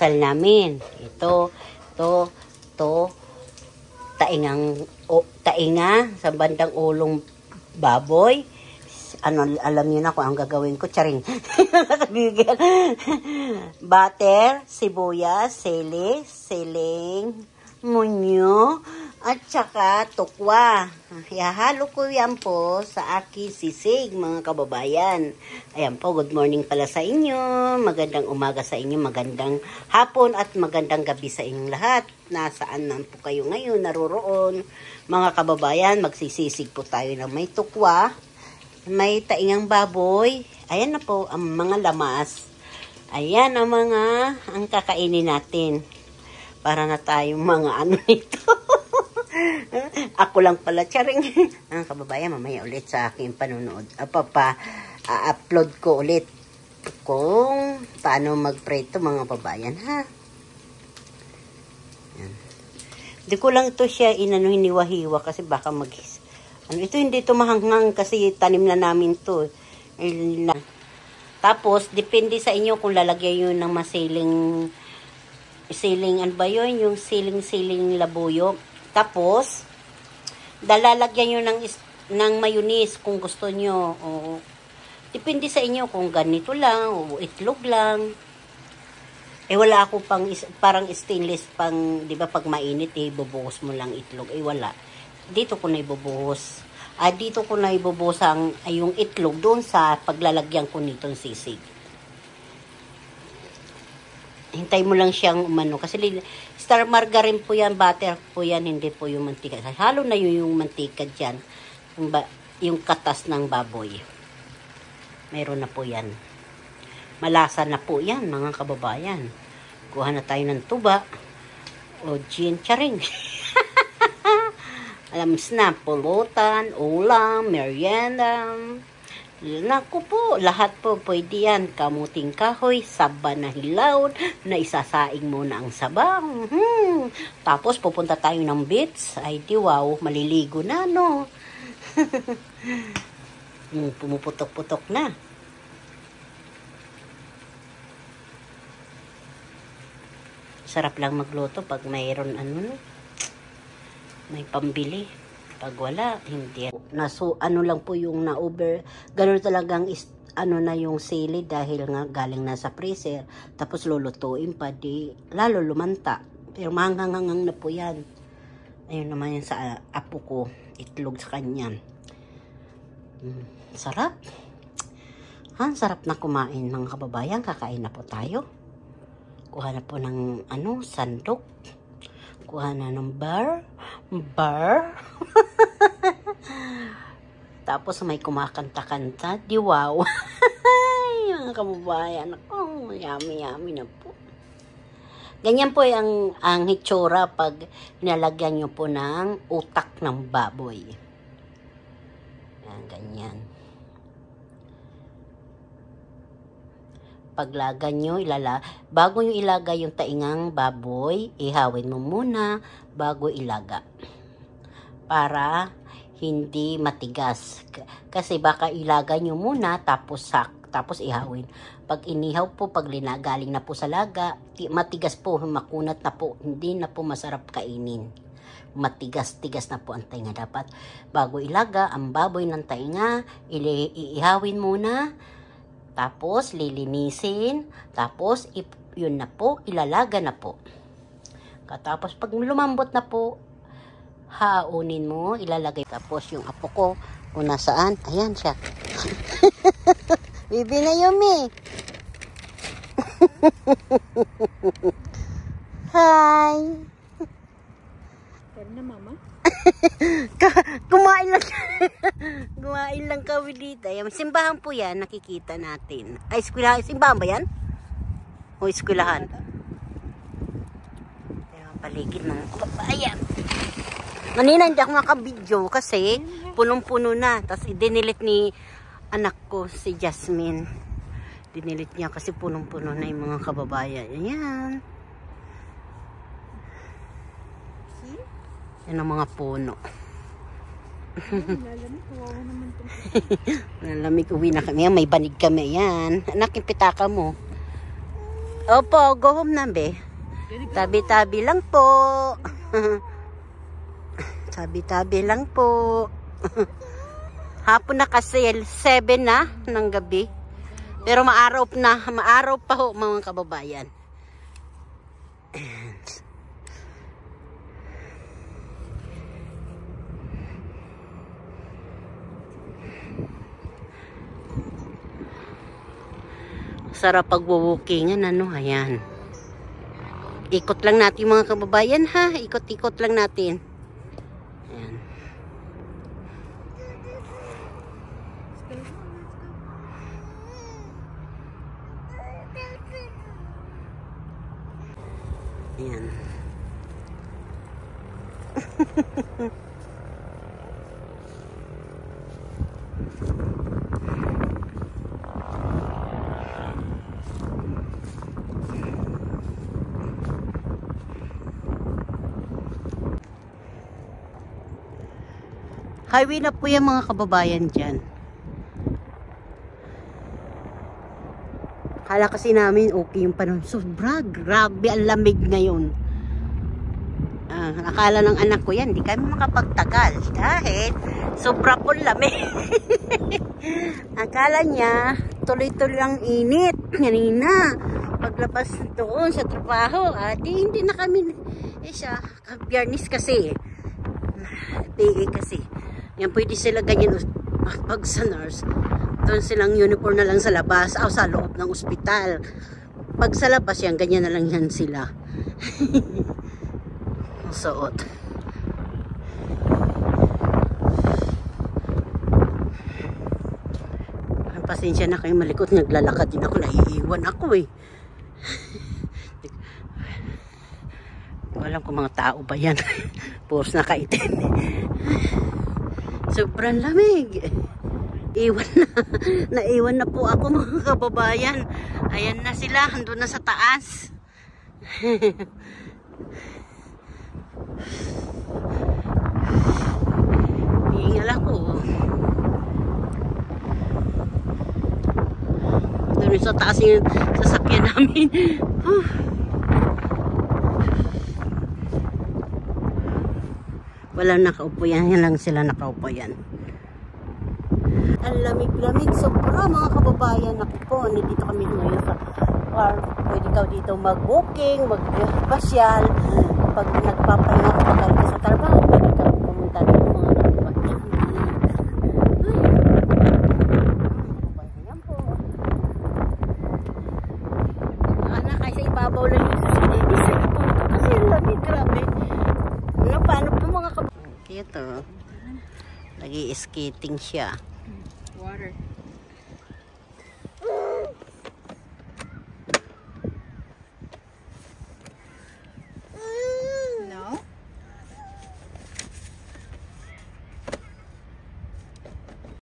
pandesal namin. Ito, tainga sa bandang ulong baboy. Ano, alam niyo na kung ang gagawin ko, charing. Butter, sibuyas, sili, siling, munyo, at saka tukwa. Ihahalo ko yan po sa aking sisig, mga kababayan. Ayan po, good morning pala sa inyo. Magandang umaga sa inyo, magandang hapon at magandang gabi sa inyong lahat. Nasaan man po kayo ngayon, naroroon. Mga kababayan, magsisisig po tayo ng may tukwa. May taingang baboy. Ayan na po ang mga lamas. Ayan ang kakainin natin. Para na tayong mga ano nito. Ako lang pala, charing. Ang kababayan, mamaya ulit sa aking panunood. Upload ko ulit kung paano magpreto, mga kababayan, ha? Hindi ko lang ito siya hiniwa-hiwa kasi baka ito hindi ito mahanghang kasi tanim na namin to. Tapos, depende sa inyo kung lalagyan yun ng masiling, ano ba yun? Yung siling labuyo. Tapos, lalagyan nyo ng mayonnaise kung gusto nyo. O, depende sa inyo kung ganito lang o itlog lang. Wala ako parang stainless di ba pag mainit bubuhos mo lang itlog. Wala. Dito ko na ibubuhos. Dito ko na ibubuhos yung itlog doon sa paglalagyan ko nitong sisig. Hintay mo lang siyang umano. Kasi star margarine po yan, butter po yan, hindi po yung mantika. Halo na yung mantika dyan. Yung katas ng baboy. Meron na po yan. Malasa na po yan, mga kababayan. Kuha na tayo ng tuba. O gin, charing. Alam na, pulutan, ulam, merienda. Naku po, lahat po pwede yan. Kamuting kahoy, saba na hilaw, na isasaing muna ang sabang. Tapos pupunta tayo ng beach. Ay di wow, maliligo na, no? Pumuputok-putok na. Sarap lang magluto pag mayroon may pambili. Pag wala, hindi. Ano lang po yung na-over. Ganun talagang na yung sili dahil nga galing na sa freezer. Tapos lulutuin pa, lalo lumanta. Pero mahangang-hangang na po yan. Ayun naman yan sa apo ko. Itlog sa kanya. Sarap. Sarap na kumain, mga kababayan. Kakain na po tayo. Kuha na po ng sandok. Kuha na ng bar. Tapos may kumakanta-kanta. Di wow. Mga kababayan. Yummy na po. Ganyan po ang hitsura pag nilagyan nyo po ng utak ng baboy. Ganyan. Paglagan nyo, bago nyo ilagay yung taingang baboy, ihawin mo muna bago ilaga. Para hindi matigas. Kasi baka ilaga nyo muna, tapos ihawin. Pag inihaw po, pag galing na po sa laga, matigas po, makunat na po, hindi na po masarap kainin. Matigas-tigas na po ang tainga. Dapat bago ilaga, ang baboy ng tainga, ihawin muna, tapos lilinisin, tapos yun na po, ilalaga na po. Tapos pag lumambot na po, haunin mo, ilalagay. Tapos yung apo ko, kung nasaan, ayan siya. Bibi na Yumi. Hi. Pwede na, mama? Kumain lang kami dito. Simbahan po yan, nakikita natin. Eskwelahan, simbahan ba yan? O eskwelahan? Paligid ng kababayan. Kanina hindi ako nakabidyo kasi punong-puno na. Tapos dinilit ni anak ko, si Jasmine. Dinilit niya kasi punong-puno na yung mga kababayan. Ayan. Yan ang mga puno. Lalamig, uwi na kami. May banig kami. Yan. Anak, yung pitaka mo. Opo, go home na, be. Tabi-tabi lang po. Tabi-tabi lang po. Hapon na kasi, 7 na ng gabi. Pero maaraw pa ho, mga kababayan. Sarap pag-walkingan, ano, ayan. Ikot lang natin mga kababayan, ha. Ikot-ikot lang natin. Ayan. Ayan. Highway na po yan mga kababayan dyan. Akala kasi namin okay yung panahon. Sobra, grabe ang lamig ngayon. Akala ng anak ko yan, di kami makapagtagal. Dahil sobra po lamig. Akala niya, tuloy-tuloy ang init. Kanina, paglabas doon sa trabaho, hindi na kami, siya, biyernes kasi. PE kasi. Yan, pwede sila ganyan pag sa nurse. Doon silang uniform na lang sa labas o sa loob ng ospital. Pag sa labas yan, ganyan na lang yan sila. Suot. Pasensya na kayo malikot. Naglalakad din ako. Naiiwan ako eh. Walang kung mga tao ba yan. Puros nakaitin. Sobrang lamig. Iwan na. Naiwan na po ako mga kababayan. Ayan na sila. Andun na sa taas. Hingal ako. Doon sa taas yung sasakyan namin. Walang nakaupo yan. Yan lang sila nakaupo yan. Ang lamig-lamig. Sobra mga kababayan. Ako po. Dito kami ngayon sa park. Pwede ka dito mag-booking, mag-pasyal. Pag nagpapahinga ka pagaling ka sa trabaho, pwede ka pumunta dito mga kababayan. Ayan po. Anak, ay sa ibabaw lang yung isa ito. Kasi lamig. Grabe. Ano, paano po mga kababayan? Ito. Lagi skating siya. Water.